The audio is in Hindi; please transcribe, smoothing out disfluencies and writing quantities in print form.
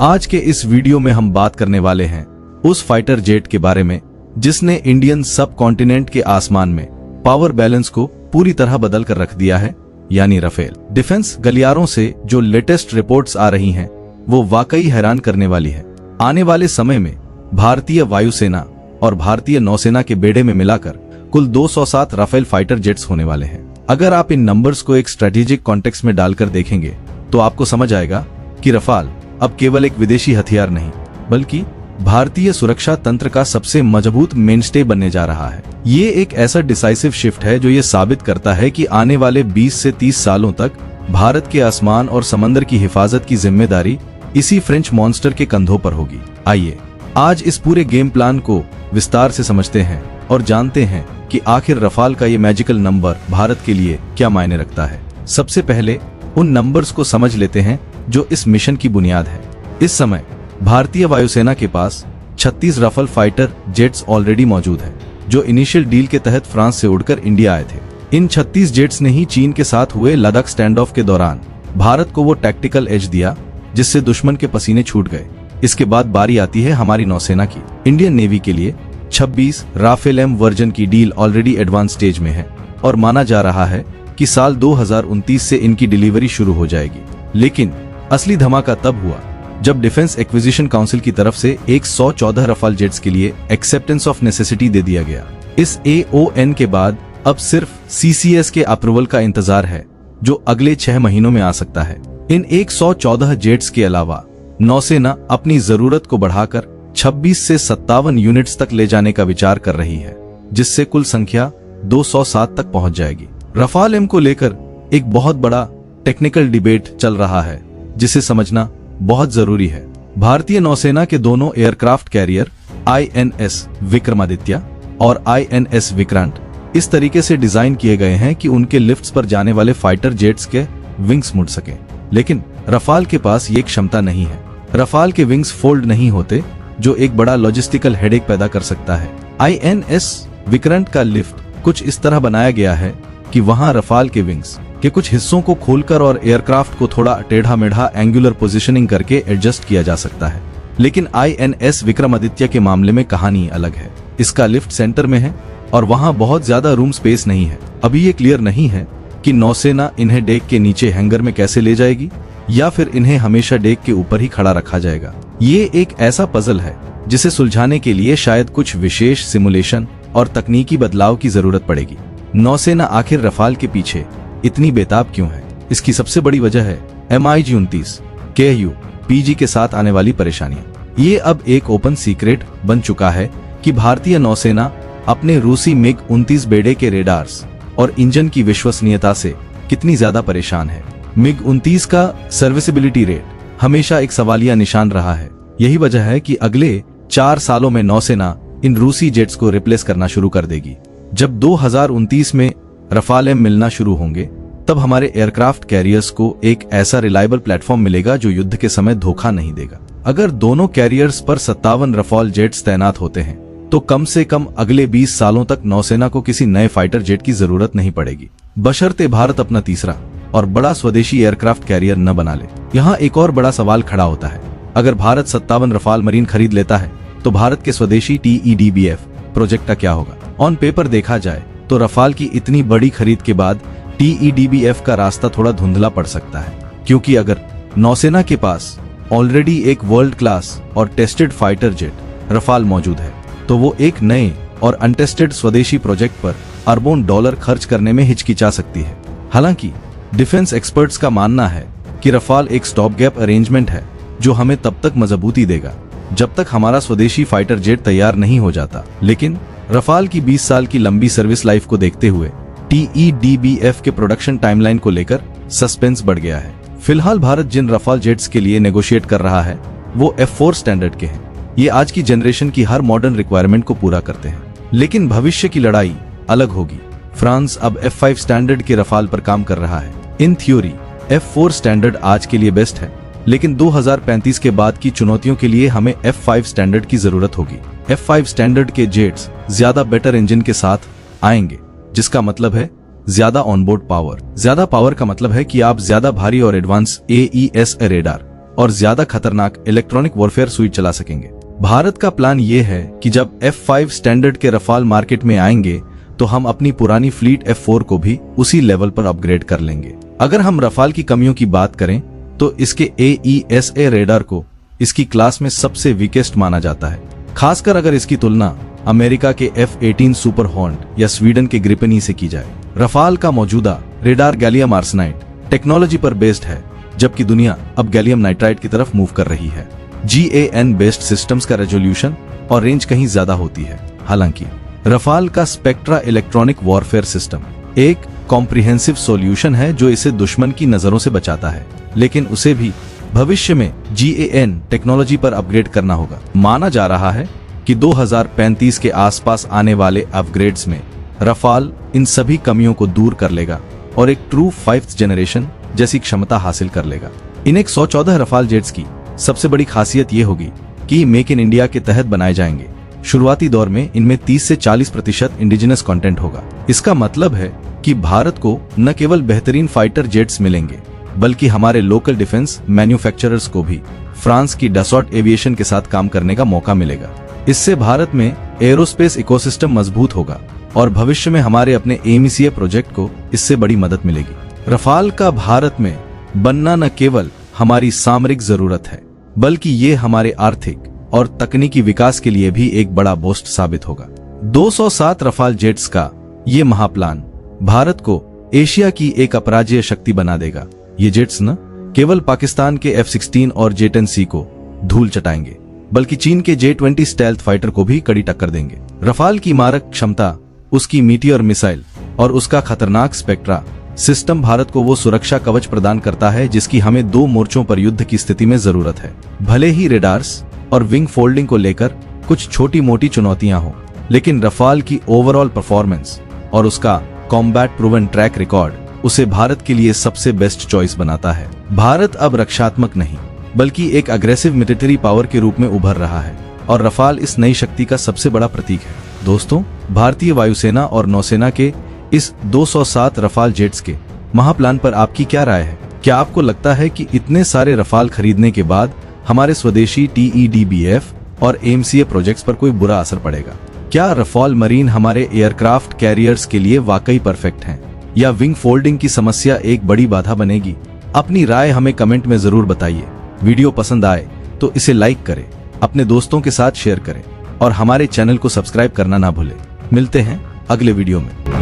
आज के इस वीडियो में हम बात करने वाले हैं उस फाइटर जेट के बारे में जिसने इंडियन सब कॉन्टिनेंट के आसमान में पावर बैलेंस को पूरी तरह बदल कर रख दिया है, यानी राफेल। डिफेंस गलियारों से जो लेटेस्ट रिपोर्ट्स आ रही हैं, वो वाकई हैरान करने वाली है। आने वाले समय में भारतीय वायुसेना और भारतीय नौसेना के बेड़े में मिलाकर कुल 207 राफेल फाइटर जेट्स होने वाले हैं। अगर आप इन नंबर्स को एक स्ट्रेटेजिक कॉन्टेक्स्ट में डालकर देखेंगे तो आपको समझ आएगा कि राफेल अब केवल एक विदेशी हथियार नहीं, बल्कि भारतीय सुरक्षा तंत्र का सबसे मजबूत मेनस्टे बनने जा रहा है। ये एक ऐसा डिसाइसिव शिफ्ट है जो ये साबित करता है कि आने वाले 20 से 30 सालों तक भारत के आसमान और समंदर की हिफाजत की जिम्मेदारी इसी फ्रेंच मॉन्स्टर के कंधों पर होगी। आइए आज इस पूरे गेम प्लान को विस्तार से समझते हैं और जानते हैं कि आखिर राफेल का ये मैजिकल नंबर भारत के लिए क्या मायने रखता है। सबसे पहले उन नंबर्स को समझ लेते हैं जो इस मिशन की बुनियाद है। इस समय भारतीय वायुसेना के पास 36 राफेल फाइटर जेट्स ऑलरेडी मौजूद हैं, जो इनिशियल डील के तहत फ्रांस से उड़कर इंडिया आए थे। इन 36 जेट्स ने ही चीन के साथ हुए लद्दाख स्टैंड ऑफ के दौरान भारत को वो टैक्टिकल एज दिया जिससे दुश्मन के पसीने छूट गए। इसके बाद बारी आती है हमारी नौसेना की। इंडियन नेवी के लिए 26 राफेल एम वर्जन की डील ऑलरेडी एडवांस स्टेज में है और माना जा रहा है कि साल 2029 से इनकी डिलीवरी शुरू हो जाएगी। लेकिन असली धमाका तब हुआ जब डिफेंस एक्विजिशन काउंसिल की तरफ से 114 राफेल जेट्स के लिए एक्सेप्टेंस ऑफ नेसेसिटी दे दिया गया। इस AON के बाद अब सिर्फ CCS के अप्रूवल का इंतजार है, जो अगले 6 महीनों में आ सकता है। इन 114 जेट्स के अलावा नौसेना अपनी जरूरत को बढ़ाकर 26 से 57 यूनिट्स तक ले जाने का विचार कर रही है, जिससे कुल संख्या 207 तक पहुंच जाएगी। राफेल एम को लेकर एक बहुत बड़ा टेक्निकल डिबेट चल रहा है, जिसे समझना बहुत जरूरी है। भारतीय नौसेना के दोनों एयरक्राफ्ट कैरियर INS विक्रमादित्य और INS विक्रांत इस तरीके से डिजाइन किए गए हैं कि उनके लिफ्ट्स पर जाने वाले फाइटर जेट्स के विंग्स मुड़ सकें। लेकिन राफेल के पास ये क्षमता नहीं है। राफेल के विंग्स फोल्ड नहीं होते, जो एक बड़ा लॉजिस्टिकल हेडेक पैदा कर सकता है। INS विक्रांत का लिफ्ट कुछ इस तरह बनाया गया है कि वहां राफेल के विंग्स के कुछ हिस्सों को खोलकर और एयरक्राफ्ट को थोड़ा टेढ़ा मेढ़ा एंगुलर पोजीशनिंग करके एडजस्ट किया जा सकता है। लेकिन INS विक्रमादित्य के मामले में कहानी अलग है। इसका लिफ्ट सेंटर में है और वहां बहुत ज्यादा रूम स्पेस नहीं है। अभी ये क्लियर नहीं है कि नौसेना इन्हें डेक के नीचे हैंगर में कैसे ले जाएगी, या फिर इन्हें हमेशा डेक के ऊपर ही खड़ा रखा जाएगा। ये एक ऐसा पजल है जिसे सुलझाने के लिए शायद कुछ विशेष सिमुलेशन और तकनीकी बदलाव की जरूरत पड़ेगी। नौसेना आखिर राफेल के पीछे इतनी बेताब क्यों है? इसकी सबसे बड़ी वजह है MiG-29 KU PG के साथ आने वाली परेशानियां। ये अब एक ओपन सीक्रेट बन चुका है कि भारतीय नौसेना अपने रूसी MiG-29 बेड़े के रेडार्स और इंजन की विश्वसनीयता से कितनी ज्यादा परेशान है। MiG-29 का सर्विसिबिलिटी रेट हमेशा एक सवालिया निशान रहा है। यही वजह है कि अगले 4 सालों में नौसेना इन रूसी जेट्स को रिप्लेस करना शुरू कर देगी। जब 2029 में राफेल एम मिलना शुरू होंगे, तब हमारे एयरक्राफ्ट कैरियर्स को एक ऐसा रिलायबल प्लेटफॉर्म मिलेगा जो युद्ध के समय धोखा नहीं देगा। अगर दोनों कैरियर्स पर 57 राफेल जेट्स तैनात होते हैं, तो कम से कम अगले 20 सालों तक नौसेना को किसी नए फाइटर जेट की जरूरत नहीं पड़ेगी, बशर्ते भारत अपना तीसरा और बड़ा स्वदेशी एयरक्राफ्ट कैरियर न बना ले। यहाँ एक और बड़ा सवाल खड़ा होता है। अगर भारत 57 राफेल मरीन खरीद लेता है, तो भारत के स्वदेशी TEDBF प्रोजेक्ट का क्या होगा? ऑन पेपर देखा जाए तो राफेल की इतनी बड़ी खरीद के बाद TEDBF का रास्ता थोड़ा धुंधला पड़ सकता है, क्योंकि अगर नौसेना के पास ऑलरेडी एक वर्ल्ड क्लास और टेस्टेड फाइटर जेट राफेल मौजूद है, तो वो एक नए और अनटेस्टेड स्वदेशी प्रोजेक्ट पर अरबों डॉलर खर्च करने में हिचकिचा सकती है। हालांकि डिफेंस एक्सपर्ट्स का मानना है कि राफेल एक स्टॉप गैप अरेंजमेंट है जो हमें तब तक मजबूती देगा जब तक हमारा स्वदेशी फाइटर जेट तैयार नहीं हो जाता। लेकिन राफेल की 20 साल की लंबी सर्विस लाइफ को देखते हुए TEDBF के प्रोडक्शन टाइमलाइन को लेकर सस्पेंस बढ़ गया है। फिलहाल भारत जिन राफेल जेट्स के लिए नेगोशिएट कर रहा है, वो F4 स्टैंडर्ड के हैं। ये आज की जनरेशन की हर मॉडर्न रिक्वायरमेंट को पूरा करते हैं। लेकिन भविष्य की लड़ाई अलग होगी। फ्रांस अब F5 स्टैंडर्ड के राफेल पर काम कर रहा है। इन थ्योरी F4 स्टैंडर्ड आज के लिए बेस्ट है, लेकिन 2035 के बाद की चुनौतियों के लिए हमें F5 स्टैंडर्ड की जरूरत होगी। F5 स्टैंडर्ड के जेट्स ज्यादा बेटर इंजन के साथ आएंगे, जिसका मतलब है ज्यादा ऑनबोर्ड पावर। ज्यादा पावर का मतलब है कि आप ज्यादा भारी और एडवांस AES रेडार और ज्यादा खतरनाक इलेक्ट्रॉनिक वॉरफेयर सुइट चला सकेंगे। भारत का प्लान ये है कि जब F5 स्टैंडर्ड के रफाल मार्केट में आएंगे तो हम अपनी पुरानी फ्लीट F4 को भी उसी लेवल पर अपग्रेड कर लेंगे। अगर हम रफाल की कमियों की बात करें तो इसके AESA रेडार को इसकी क्लास में सबसे वीकेस्ट माना जाता है, खासकर अगर इसकी तुलना अमेरिका के F-18 सुपर हॉर्न्ड या स्वीडन के ग्रिपेन ई से की जाए। रफाल का मौजूदा रेडार गैलियम आर्सेनाइड टेक्नोलॉजी पर बेस्ड है, जबकि दुनिया अब गैलियम नाइट्राइड की तरफ मूव कर रही है। GAN बेस्ड सिस्टम्स का रेजोल्यूशन और रेंज कहीं ज्यादा होती है। हालांकि रफाल का स्पेक्ट्रा इलेक्ट्रॉनिक वॉरफेयर सिस्टम एक कॉम्प्रिहेंसिव सॉल्यूशन है जो इसे दुश्मन की नजरों से बचाता है, लेकिन उसे भी भविष्य में GAN टेक्नोलॉजी पर अपग्रेड करना होगा। माना जा रहा है कि 2035 के आसपास आने वाले अपग्रेड्स में रफाल इन सभी कमियों को दूर कर लेगा और एक ट्रू 5th जनरेशन जैसी क्षमता हासिल कर लेगा। इन 114 रफाल जेट्स की सबसे बड़ी खासियत ये होगी कि मेक इन इंडिया के तहत बनाए जाएंगे। शुरुआती दौर में इनमें 30 से 40% इंडिजिनस कंटेंट होगा। इसका मतलब है कि भारत को न केवल बेहतरीन फाइटर जेट्स मिलेंगे, बल्कि हमारे लोकल डिफेंस मैन्युफैक्चरर्स को भी फ्रांस की डसॉट एविएशन के साथ काम करने का मौका मिलेगा। इससे भारत में एरोस्पेस इकोसिस्टम मजबूत होगा और भविष्य में हमारे अपने AMCA प्रोजेक्ट को इससे बड़ी मदद मिलेगी। रफाल का भारत में बनना न केवल हमारी सामरिक जरूरत है, बल्कि ये हमारे आर्थिक और तकनीकी विकास के लिए भी एक बड़ा बूस्ट साबित होगा। 207 रफाल जेट्स का ये महाप्लान भारत को एशिया की एक अपराजेय शक्ति बना देगा। ये जेट्स न केवल पाकिस्तान के F-16 और J-10C को धूल चटाएंगे, बल्कि चीन के J-20 स्टेल्थ फाइटर को भी कड़ी टक्कर देंगे। रफाल की मारक क्षमता, उसकी मीटियोर मिसाइल और उसका खतरनाक स्पेक्ट्रा सिस्टम भारत को वो सुरक्षा कवच प्रदान करता है जिसकी हमें 2 मोर्चों पर युद्ध की स्थिति में जरूरत है। भले ही रेडार्स और विंग फोल्डिंग को लेकर कुछ छोटी मोटी चुनौतियां हो, लेकिन रफाल की ओवरऑल परफॉर्मेंस और उसका कॉम्बैट प्रूवन ट्रैक रिकॉर्ड उसे भारत के लिए सबसे बेस्ट चॉइस बनाता है। भारत अब रक्षात्मक नहीं बल्कि एक अग्रेसिव मिलिट्री पावर के रूप में उभर रहा है और रफाल इस नई शक्ति का सबसे बड़ा प्रतीक है। दोस्तों, भारतीय वायुसेना और नौसेना के इस 207 रफाल जेट्स के महाप्लान पर आपकी क्या राय है? क्या आपको लगता है कि इतने सारे रफाल खरीदने के बाद हमारे स्वदेशी TEDBF और AMCA प्रोजेक्ट्स पर कोई बुरा असर पड़ेगा? क्या रफाल मरीन हमारे एयरक्राफ्ट कैरियर्स के लिए वाकई परफेक्ट हैं, या विंग फोल्डिंग की समस्या एक बड़ी बाधा बनेगी? अपनी राय हमें कमेंट में जरूर बताइए। वीडियो पसंद आए तो इसे लाइक करें, अपने दोस्तों के साथ शेयर करें और हमारे चैनल को सब्सक्राइब करना ना भूलें। मिलते हैं अगले वीडियो में।